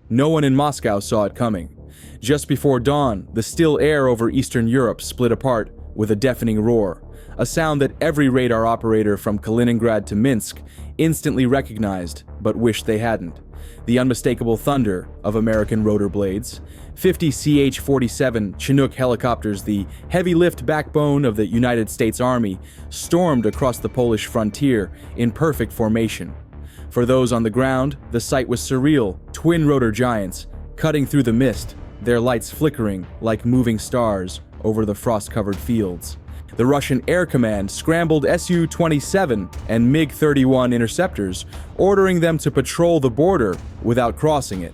No one in Moscow saw it coming. Just before dawn, the still air over Eastern Europe split apart with a deafening roar, a sound that every radar operator from Kaliningrad to Minsk instantly recognized, but wished they hadn't. The unmistakable thunder of American rotor blades. 50 CH-47 Chinook helicopters, the heavy-lift backbone of the United States Army, stormed across the Polish frontier in perfect formation. For those on the ground, the sight was surreal. Twin rotor giants, cutting through the mist, their lights flickering like moving stars over the frost-covered fields. The Russian Air Command scrambled Su-27 and MiG-31 interceptors, ordering them to patrol the border without crossing it.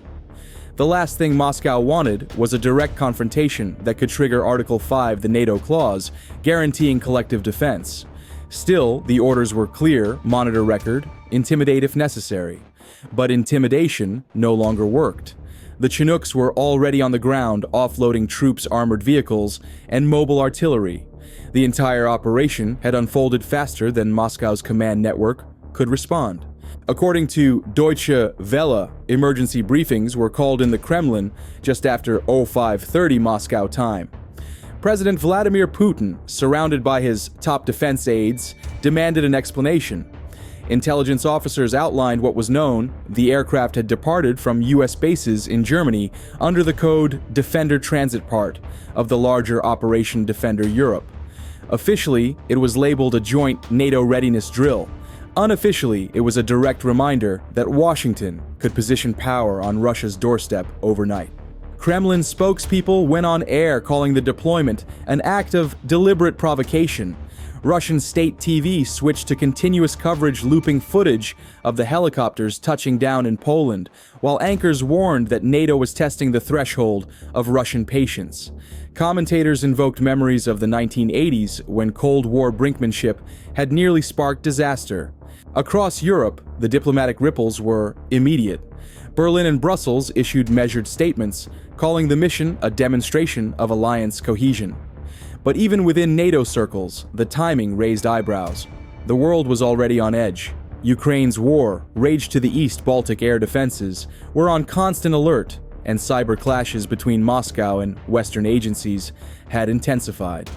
The last thing Moscow wanted was a direct confrontation that could trigger Article 5, the NATO clause, guaranteeing collective defense. Still, the orders were clear: monitor record, intimidate if necessary. But intimidation no longer worked. The Chinooks were already on the ground, offloading troops' armored vehicles and mobile artillery. The entire operation had unfolded faster than Moscow's command network could respond. According to Deutsche Welle, emergency briefings were called in the Kremlin just after 05:30 Moscow time. President Vladimir Putin, surrounded by his top defense aides, demanded an explanation. Intelligence officers outlined what was known: the aircraft had departed from U.S. bases in Germany under the code Defender Transit part of the larger Operation Defender Europe. Officially, it was labeled a joint NATO readiness drill. Unofficially, it was a direct reminder that Washington could position power on Russia's doorstep overnight. Kremlin spokespeople went on air calling the deployment an act of deliberate provocation. Russian state TV switched to continuous coverage looping footage of the helicopters touching down in Poland, while anchors warned that NATO was testing the threshold of Russian patience. Commentators invoked memories of the 1980s when Cold War brinkmanship had nearly sparked disaster. Across Europe, the diplomatic ripples were immediate. Berlin and Brussels issued measured statements, calling the mission a demonstration of alliance cohesion. But even within NATO circles, the timing raised eyebrows. The world was already on edge. Ukraine's war raged to the east. Baltic air defenses were on constant alert, and cyber clashes between Moscow and Western agencies had intensified.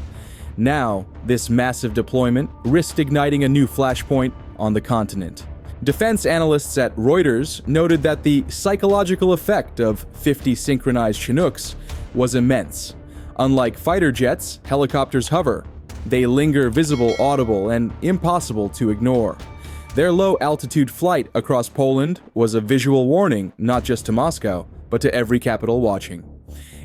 Now, this massive deployment risked igniting a new flashpoint on the continent. Defense analysts at Reuters noted that the psychological effect of 50 synchronized Chinooks was immense. Unlike fighter jets, helicopters hover. They linger, visible, audible, and impossible to ignore. Their low-altitude flight across Poland was a visual warning, not just to Moscow, but to every capital watching.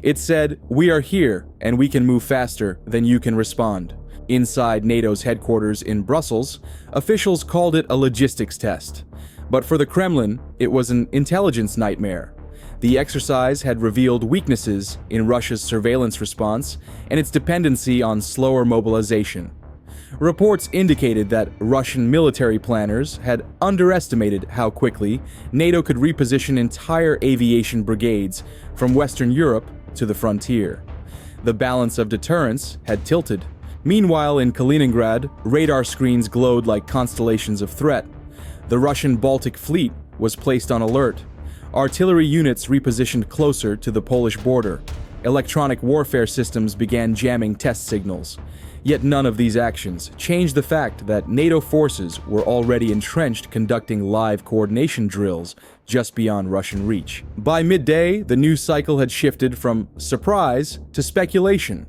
It said, "We are here, and we can move faster than you can respond." Inside NATO's headquarters in Brussels, officials called it a logistics test. But for the Kremlin, it was an intelligence nightmare. The exercise had revealed weaknesses in Russia's surveillance response and its dependency on slower mobilization. Reports indicated that Russian military planners had underestimated how quickly NATO could reposition entire aviation brigades from Western Europe to the frontier. The balance of deterrence had tilted. Meanwhile, in Kaliningrad, radar screens glowed like constellations of threat. The Russian Baltic Fleet was placed on alert. Artillery units repositioned closer to the Polish border. Electronic warfare systems began jamming test signals. Yet none of these actions changed the fact that NATO forces were already entrenched, conducting live coordination drills just beyond Russian reach. By midday, the news cycle had shifted from surprise to speculation.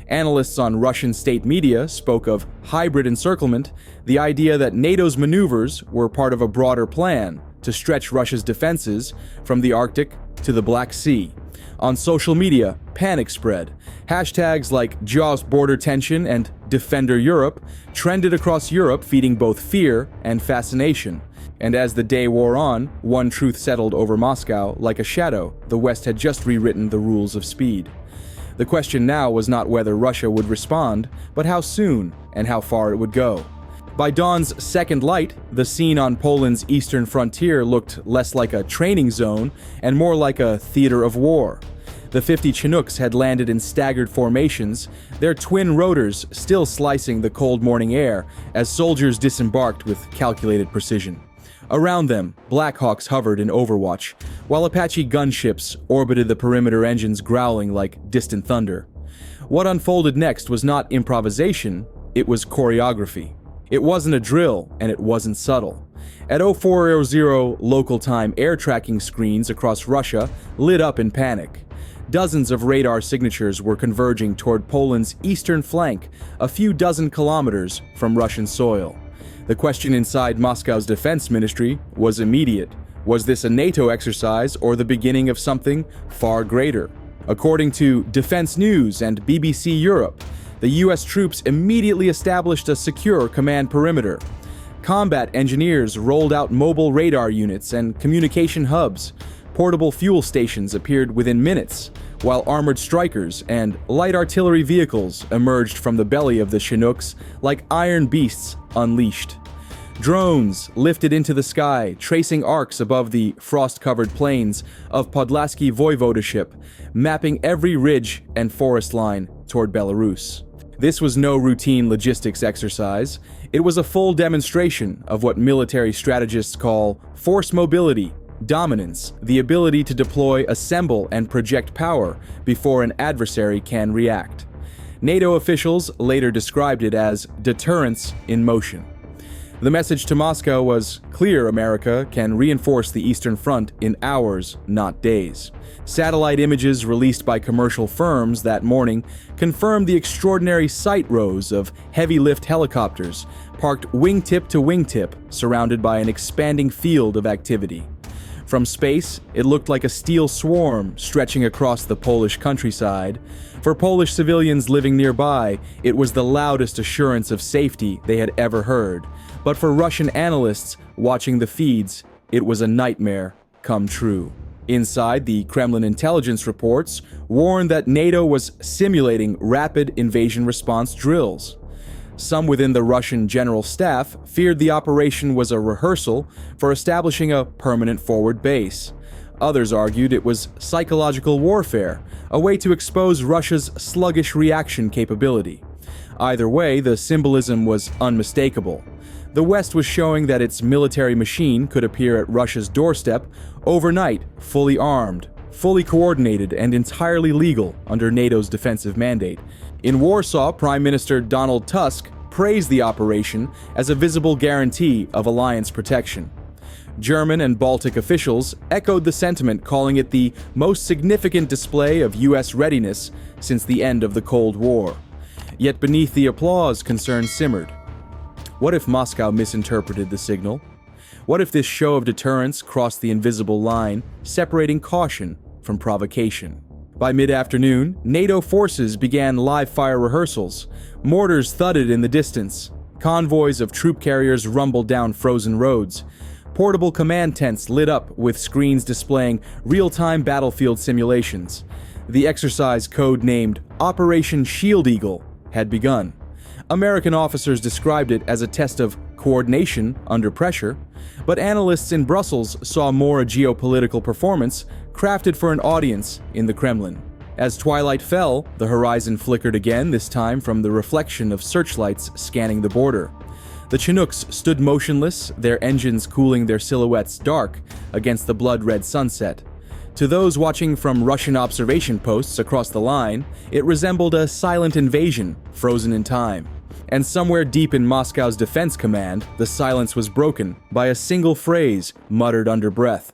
Analysts on Russian state media spoke of hybrid encirclement, the idea that NATO's maneuvers were part of a broader plan to stretch Russia's defenses from the Arctic to the Black Sea. On social media, panic spread. Hashtags like Jaws border tension and Defender Europe trended across Europe, feeding both fear and fascination. And as the day wore on, one truth settled over Moscow like a shadow: the West had just rewritten the rules of speed. The question now was not whether Russia would respond, but how soon and how far it would go. By dawn's second light, the scene on Poland's eastern frontier looked less like a training zone and more like a theater of war. The 50 Chinooks had landed in staggered formations, their twin rotors still slicing the cold morning air as soldiers disembarked with calculated precision. Around them, Black Hawks hovered in overwatch, while Apache gunships orbited the perimeter, engines growling like distant thunder. What unfolded next was not improvisation, it was choreography. It wasn't a drill, and it wasn't subtle. At 0400 local time, air tracking screens across Russia lit up in panic. Dozens of radar signatures were converging toward Poland's eastern flank, a few dozen kilometers from Russian soil. The question inside Moscow's defense ministry was immediate. Was this a NATO exercise or the beginning of something far greater? According to Defense News and BBC Europe, the US troops immediately established a secure command perimeter. Combat engineers rolled out mobile radar units and communication hubs. Portable fuel stations appeared within minutes, while armored strikers and light artillery vehicles emerged from the belly of the Chinooks like iron beasts unleashed. Drones lifted into the sky, tracing arcs above the frost-covered plains of Podlasky Voivodeship, mapping every ridge and forest line toward Belarus. This was no routine logistics exercise. It was a full demonstration of what military strategists call force mobility, dominance, the ability to deploy, assemble, and project power before an adversary can react. NATO officials later described it as deterrence in motion. The message to Moscow was clear: America can reinforce the Eastern Front in hours, not days. Satellite images released by commercial firms that morning confirmed the extraordinary sight rows of heavy-lift helicopters parked wingtip to wingtip, surrounded by an expanding field of activity. From space, it looked like a steel swarm stretching across the Polish countryside. For Polish civilians living nearby, it was the loudest assurance of safety they had ever heard. But for Russian analysts watching the feeds, it was a nightmare come true. Inside, the Kremlin intelligence reports warned that NATO was simulating rapid invasion response drills. Some within the Russian general staff feared the operation was a rehearsal for establishing a permanent forward base. Others argued it was psychological warfare, a way to expose Russia's sluggish reaction capability. Either way, the symbolism was unmistakable. The West was showing that its military machine could appear at Russia's doorstep overnight, fully armed, fully coordinated, and entirely legal under NATO's defensive mandate. In Warsaw, Prime Minister Donald Tusk praised the operation as a visible guarantee of alliance protection. German and Baltic officials echoed the sentiment, calling it the most significant display of US readiness since the end of the Cold War. Yet beneath the applause, concern simmered. What if Moscow misinterpreted the signal? What if this show of deterrence crossed the invisible line, separating caution from provocation? By mid-afternoon, NATO forces began live-fire rehearsals. Mortars thudded in the distance. Convoys of troop carriers rumbled down frozen roads. Portable command tents lit up with screens displaying real-time battlefield simulations. The exercise, code-named Operation Shield Eagle, had begun. American officers described it as a test of coordination under pressure, but analysts in Brussels saw more a geopolitical performance crafted for an audience in the Kremlin. As twilight fell, the horizon flickered again, this time from the reflection of searchlights scanning the border. The Chinooks stood motionless, their engines cooling their silhouettes dark against the blood-red sunset. To those watching from Russian observation posts across the line, it resembled a silent invasion frozen in time. And somewhere deep in Moscow's defense command, the silence was broken by a single phrase muttered under breath.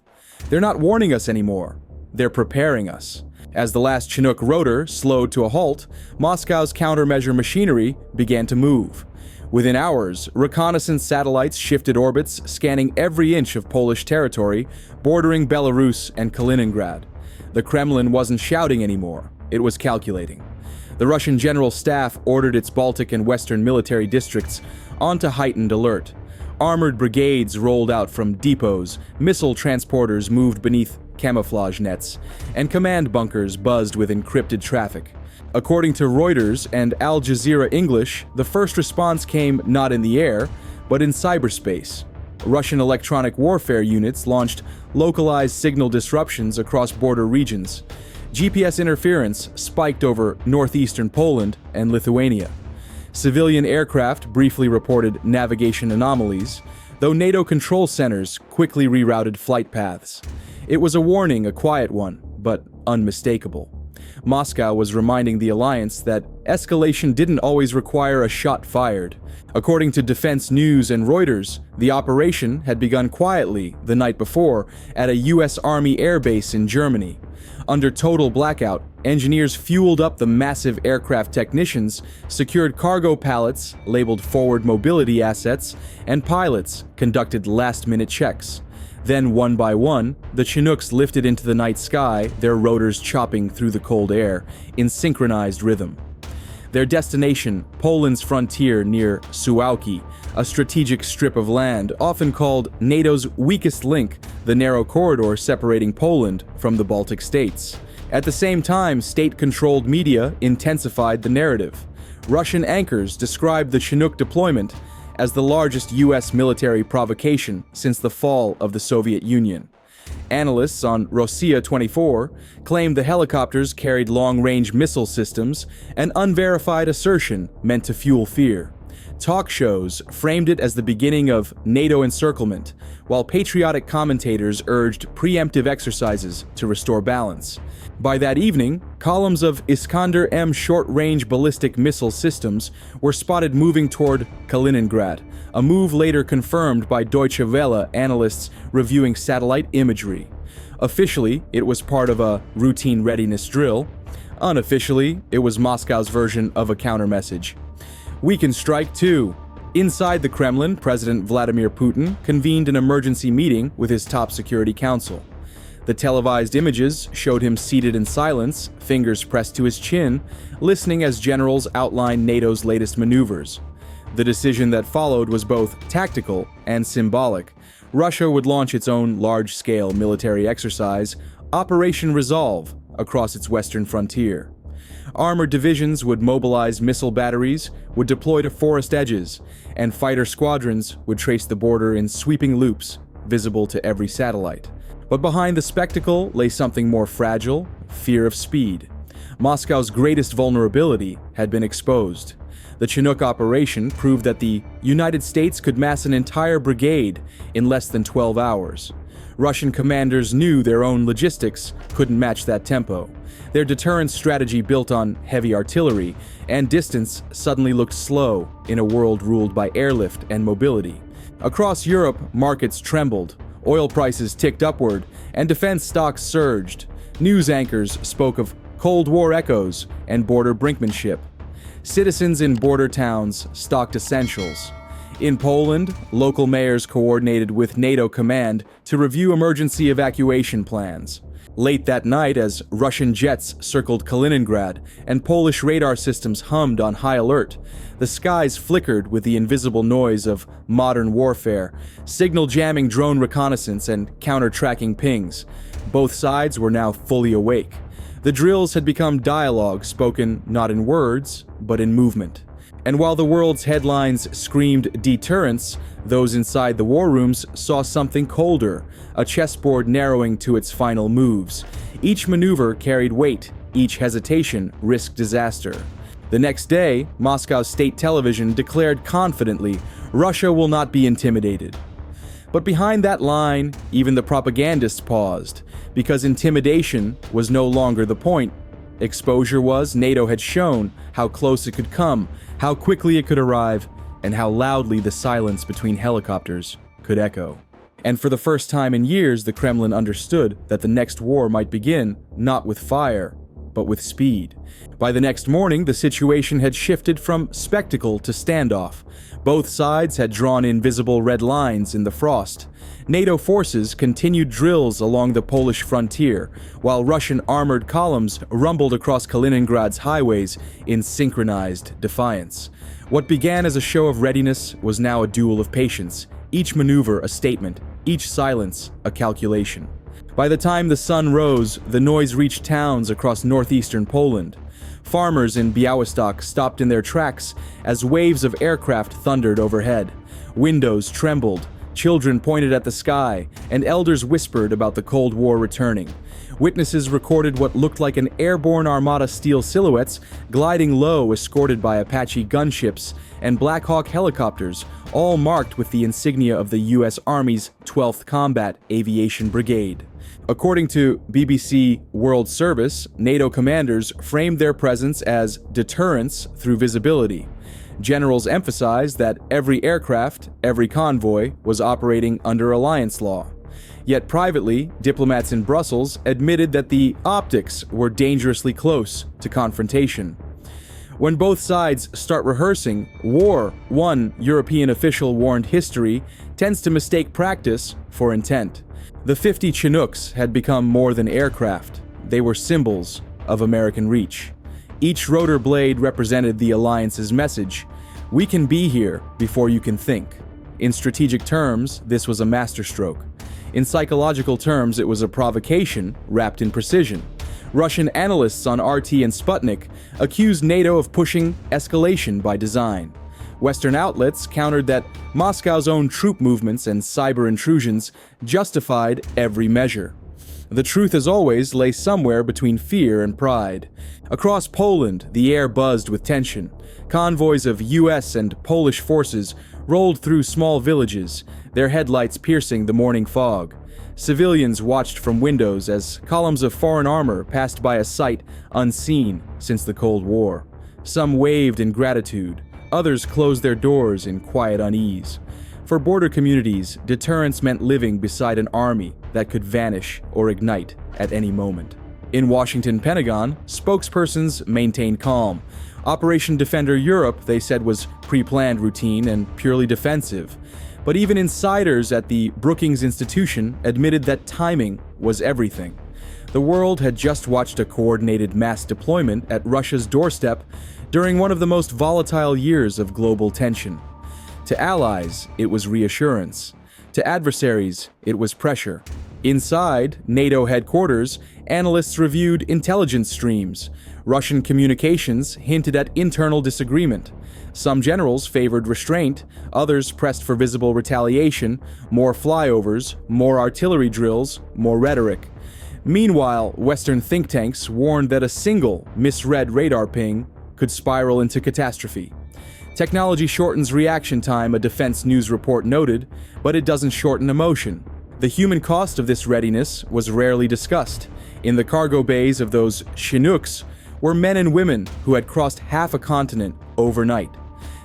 They're not warning us anymore. They're preparing us. As the last Chinook rotor slowed to a halt, Moscow's countermeasure machinery began to move. Within hours, reconnaissance satellites shifted orbits, scanning every inch of Polish territory bordering Belarus and Kaliningrad. The Kremlin wasn't shouting anymore. It was calculating. The Russian General Staff ordered its Baltic and Western military districts onto heightened alert. Armored brigades rolled out from depots, missile transporters moved beneath camouflage nets, and command bunkers buzzed with encrypted traffic. According to Reuters and Al Jazeera English, the first response came not in the air, but in cyberspace. Russian electronic warfare units launched localized signal disruptions across border regions. GPS interference spiked over northeastern Poland and Lithuania. Civilian aircraft briefly reported navigation anomalies. though NATO control centers quickly rerouted flight paths. It was a warning, a quiet one, but unmistakable. Moscow was reminding the alliance that escalation didn't always require a shot fired. According to Defense News and Reuters, the operation had begun quietly the night before at a U.S. Army air base in Germany. Under total blackout, engineers fueled up the massive aircraft technicians, secured cargo pallets labeled forward mobility assets, and pilots conducted last-minute checks. Then, one by one, the Chinooks lifted into the night sky, their rotors chopping through the cold air in synchronized rhythm. Their destination, Poland's frontier near Suwałki, a strategic strip of land often called NATO's weakest link, the narrow corridor separating Poland from the Baltic states. At the same time, state-controlled media intensified the narrative. Russian anchors described the Chinook deployment as the largest U.S. military provocation since the fall of the Soviet Union. Analysts on Rossiya 24 claimed the helicopters carried long-range missile systems, an unverified assertion meant to fuel fear. Talk shows framed it as the beginning of NATO encirclement, while patriotic commentators urged preemptive exercises to restore balance. By that evening, columns of Iskander-M short-range ballistic missile systems were spotted moving toward Kaliningrad, a move later confirmed by Deutsche Welle analysts reviewing satellite imagery. Officially, it was part of a routine readiness drill. Unofficially, it was Moscow's version of a countermessage. We can strike too. Inside the Kremlin, President Vladimir Putin convened an emergency meeting with his top security council. The televised images showed him seated in silence, fingers pressed to his chin, listening as generals outlined NATO's latest maneuvers. The decision that followed was both tactical and symbolic. Russia would launch its own large-scale military exercise, Operation Resolve, across its western frontier. Armored divisions would mobilize missile batteries, would deploy to forest edges, and fighter squadrons would trace the border in sweeping loops, visible to every satellite. But behind the spectacle lay something more fragile: fear of speed. Moscow's greatest vulnerability had been exposed. The Chinook operation proved that the United States could mass an entire brigade in less than 12 hours. Russian commanders knew their own logistics couldn't match that tempo. Their deterrence strategy built on heavy artillery, and distance suddenly looked slow in a world ruled by airlift and mobility. Across Europe, markets trembled, oil prices ticked upward, and defense stocks surged. News anchors spoke of Cold War echoes and border brinkmanship. Citizens in border towns stocked essentials. In Poland, local mayors coordinated with NATO command to review emergency evacuation plans. Late that night, as Russian jets circled Kaliningrad and Polish radar systems hummed on high alert, the skies flickered with the invisible noise of modern warfare, signal jamming drone reconnaissance and counter-tracking pings. Both sides were now fully awake. The drills had become dialogue spoken not in words, but in movement. And while the world's headlines screamed deterrence, those inside the war rooms saw something colder, a chessboard narrowing to its final moves. Each maneuver carried weight, each hesitation risked disaster. The next day, Moscow's state television declared confidently, "Russia will not be intimidated." But behind that line, even the propagandists paused, because intimidation was no longer the point. Exposure was. NATO had shown how close it could come, how quickly it could arrive, and how loudly the silence between helicopters could echo. And for the first time in years, the Kremlin understood that the next war might begin not with fire, but with speed. By the next morning, the situation had shifted from spectacle to standoff. Both sides had drawn invisible red lines in the frost. NATO forces continued drills along the Polish frontier, while Russian armored columns rumbled across Kaliningrad's highways in synchronized defiance. What began as a show of readiness was now a duel of patience, each maneuver a statement, each silence a calculation. By the time the sun rose, the noise reached towns across northeastern Poland. Farmers in Białystok stopped in their tracks as waves of aircraft thundered overhead. Windows trembled, Children pointed at the sky, and elders whispered about the Cold War returning. Witnesses recorded what looked like an airborne armada steel silhouettes gliding low, escorted by Apache gunships and Black Hawk helicopters, all marked with the insignia of the U.S. Army's 12th Combat Aviation Brigade. According to BBC World Service, NATO commanders framed their presence as deterrence through visibility. Generals emphasized that every aircraft, every convoy, was operating under alliance law. Yet privately, diplomats in Brussels admitted that the optics were dangerously close to confrontation. When both sides start rehearsing war, one European official warned history tends to mistake practice for intent. The 50 Chinooks had become more than aircraft. They were symbols of American reach. Each rotor blade represented the alliance's message: we can be here before you can think. In strategic terms, this was a masterstroke. In psychological terms, it was a provocation wrapped in precision. Russian analysts on RT and Sputnik accused NATO of pushing escalation by design. Western outlets countered that Moscow's own troop movements and cyber intrusions justified every measure. The truth, as always, lay somewhere between fear and pride. Across Poland, the air buzzed with tension. Convoys of US and Polish forces rolled through small villages, their headlights piercing the morning fog. Civilians watched from windows as columns of foreign armor passed by a sight unseen since the Cold War. Some waved in gratitude, others closed their doors in quiet unease. For border communities, deterrence meant living beside an army that could vanish or ignite at any moment. In Washington Pentagon, spokespersons maintained calm. Operation Defender Europe, they said, was pre-planned routine and purely defensive. But even insiders at the Brookings Institution admitted that timing was everything. The world had just watched a coordinated mass deployment at Russia's doorstep during one of the most volatile years of global tension. To allies, it was reassurance. To adversaries, it was pressure. Inside NATO headquarters, analysts reviewed intelligence streams. Russian communications hinted at internal disagreement. Some generals favored restraint, others pressed for visible retaliation, more flyovers, more artillery drills, more rhetoric. Meanwhile, Western think tanks warned that a single misread radar ping could spiral into catastrophe. Technology shortens reaction time, a defense news report noted, but it doesn't shorten emotion. The human cost of this readiness was rarely discussed. In the cargo bays of those Chinooks were men and women who had crossed half a continent overnight.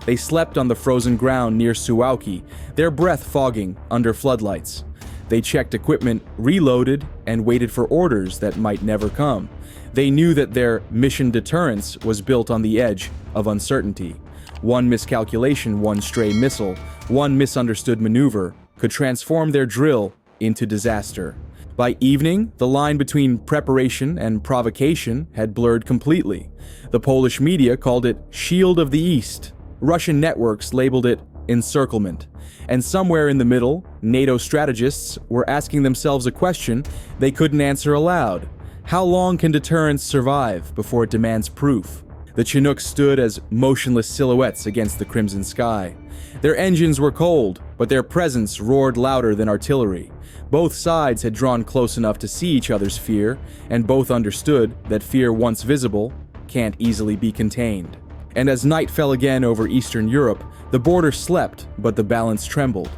They slept on the frozen ground near Suwałki, their breath fogging under floodlights. They checked equipment, reloaded, and waited for orders that might never come. They knew that their mission deterrence was built on the edge of uncertainty. One miscalculation, one stray missile, one misunderstood maneuver could transform their drill into disaster. By evening, the line between preparation and provocation had blurred completely. The Polish media called it Shield of the East. Russian networks labeled it encirclement. And somewhere in the middle, NATO strategists were asking themselves a question they couldn't answer aloud. How long can deterrence survive before it demands proof? The Chinooks stood as motionless silhouettes against the crimson sky. Their engines were cold, but their presence roared louder than artillery. Both sides had drawn close enough to see each other's fear, and both understood that fear once visible can't easily be contained. And as night fell again over Eastern Europe, the border slept, but the balance trembled.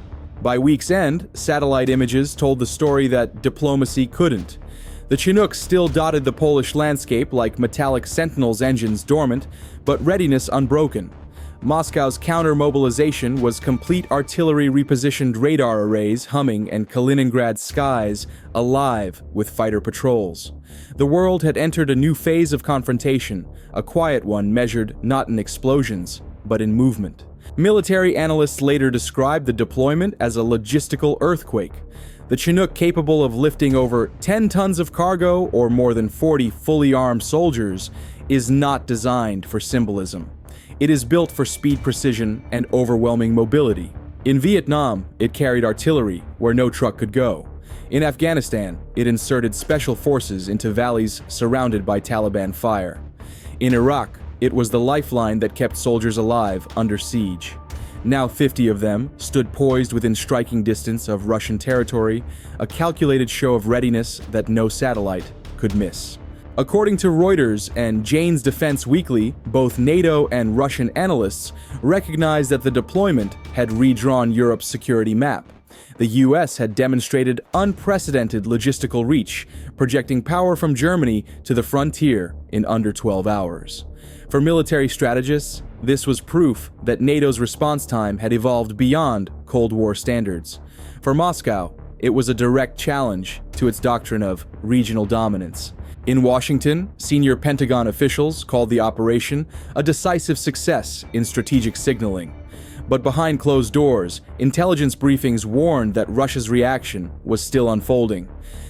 By week's end, satellite images told the story that diplomacy couldn't. The Chinooks still dotted the Polish landscape like metallic sentinels, engines dormant, but readiness unbroken. Moscow's counter-mobilization was complete artillery repositioned radar arrays humming and Kaliningrad's skies alive with fighter patrols. The world had entered a new phase of confrontation, a quiet one measured not in explosions, but in movement. Military analysts later described the deployment as a logistical earthquake. The Chinook, capable of lifting over 10 tons of cargo or more than 40 fully armed soldiers, is not designed for symbolism. It is built for speed, precision, and overwhelming mobility. In Vietnam, it carried artillery where no truck could go. In Afghanistan, it inserted special forces into valleys surrounded by Taliban fire. In Iraq, it was the lifeline that kept soldiers alive under siege. Now 50 of them stood poised within striking distance of Russian territory, a calculated show of readiness that no satellite could miss. According to Reuters and Jane's Defense Weekly, both NATO and Russian analysts recognized that the deployment had redrawn Europe's security map. The US had demonstrated unprecedented logistical reach, projecting power from Germany to the frontier in under 12 hours. For military strategists, this was proof that NATO's response time had evolved beyond Cold War standards. For Moscow, it was a direct challenge to its doctrine of regional dominance. In Washington, senior Pentagon officials called the operation a decisive success in strategic signaling. But behind closed doors, intelligence briefings warned that Russia's reaction was still unfolding.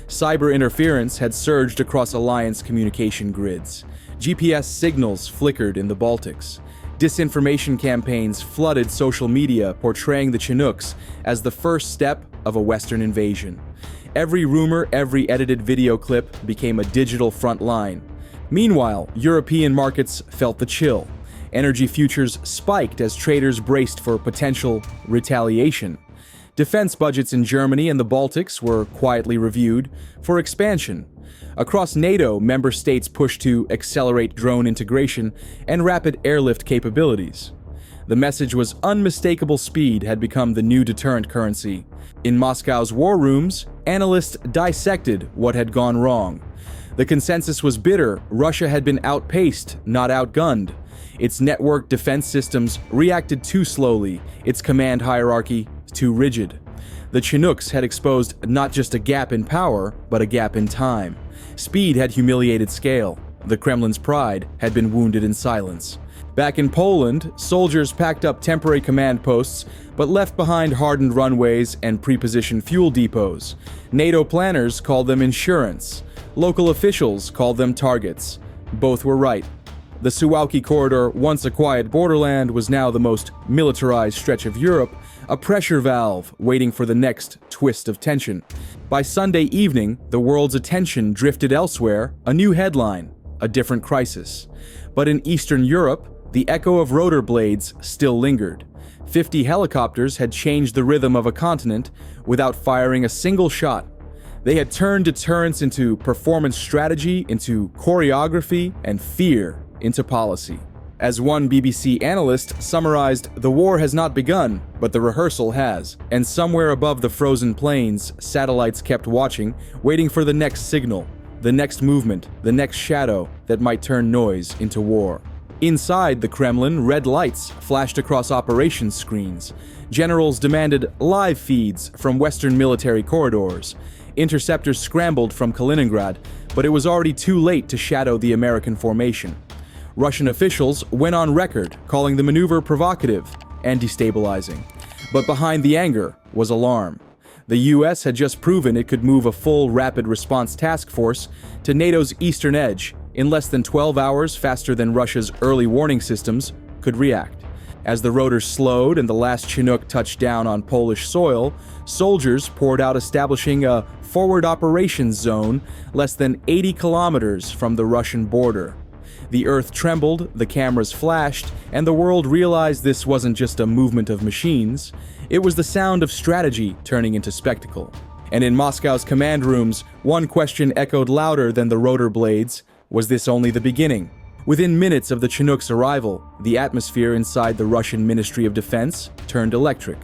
Cyber interference had surged across alliance communication grids. GPS signals flickered in the Baltics. Disinformation campaigns flooded social media, portraying the Chinooks as the first step of a Western invasion. Every rumor, every edited video clip became a digital front line. Meanwhile, European markets felt the chill. Energy futures spiked as traders braced for potential retaliation. Defense budgets in Germany and the Baltics were quietly reviewed for expansion. Across NATO, member states pushed to accelerate drone integration and rapid airlift capabilities. The message was unmistakable: speed had become the new deterrent currency. In Moscow's war rooms, analysts dissected what had gone wrong. The consensus was bitter: Russia had been outpaced, not outgunned. Its network defense systems reacted too slowly, its command hierarchy too rigid. The Chinooks had exposed not just a gap in power, but a gap in time. Speed had humiliated scale. The Kremlin's pride had been wounded in silence. Back in Poland, soldiers packed up temporary command posts, but left behind hardened runways and pre-positioned fuel depots. NATO planners called them insurance. Local officials called them targets. Both were right. The Suwałki corridor, once a quiet borderland, was now the most militarized stretch of Europe, a pressure valve waiting for the next twist of tension. By Sunday evening, the world's attention drifted elsewhere, a new headline, a different crisis. But in Eastern Europe, the echo of rotor blades still lingered. 50 helicopters had changed the rhythm of a continent without firing a single shot. They had turned deterrence into performance strategy, into choreography, and fear into policy. As one BBC analyst summarized, the war has not begun, but the rehearsal has. And somewhere above the frozen plains, satellites kept watching, waiting for the next signal, the next movement, the next shadow that might turn noise into war. Inside the Kremlin, red lights flashed across operations screens. Generals demanded live feeds from Western military corridors. Interceptors scrambled from Kaliningrad, but it was already too late to shadow the American formation. Russian officials went on record calling the maneuver provocative and destabilizing. But behind the anger was alarm. The US had just proven it could move a full rapid response task force to NATO's eastern edge in less than 12 hours, faster than Russia's early warning systems could react. As the rotors slowed and the last Chinook touched down on Polish soil, soldiers poured out, establishing a forward operations zone less than 80 kilometers from the Russian border. The earth trembled, the cameras flashed, and the world realized this wasn't just a movement of machines. It was the sound of strategy turning into spectacle. And in Moscow's command rooms, one question echoed louder than the rotor blades: was this only the beginning? Within minutes of the Chinook's arrival, the atmosphere inside the Russian Ministry of Defense turned electric.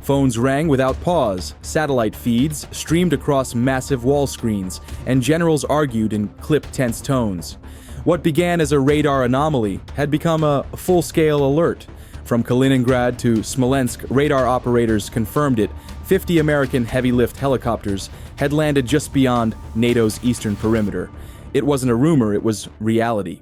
Phones rang without pause, satellite feeds streamed across massive wall screens, and generals argued in clipped, tense tones. What began as a radar anomaly had become a full-scale alert. From Kaliningrad to Smolensk, radar operators confirmed it. 50 American heavy-lift helicopters had landed just beyond NATO's eastern perimeter. It wasn't a rumor, it was reality.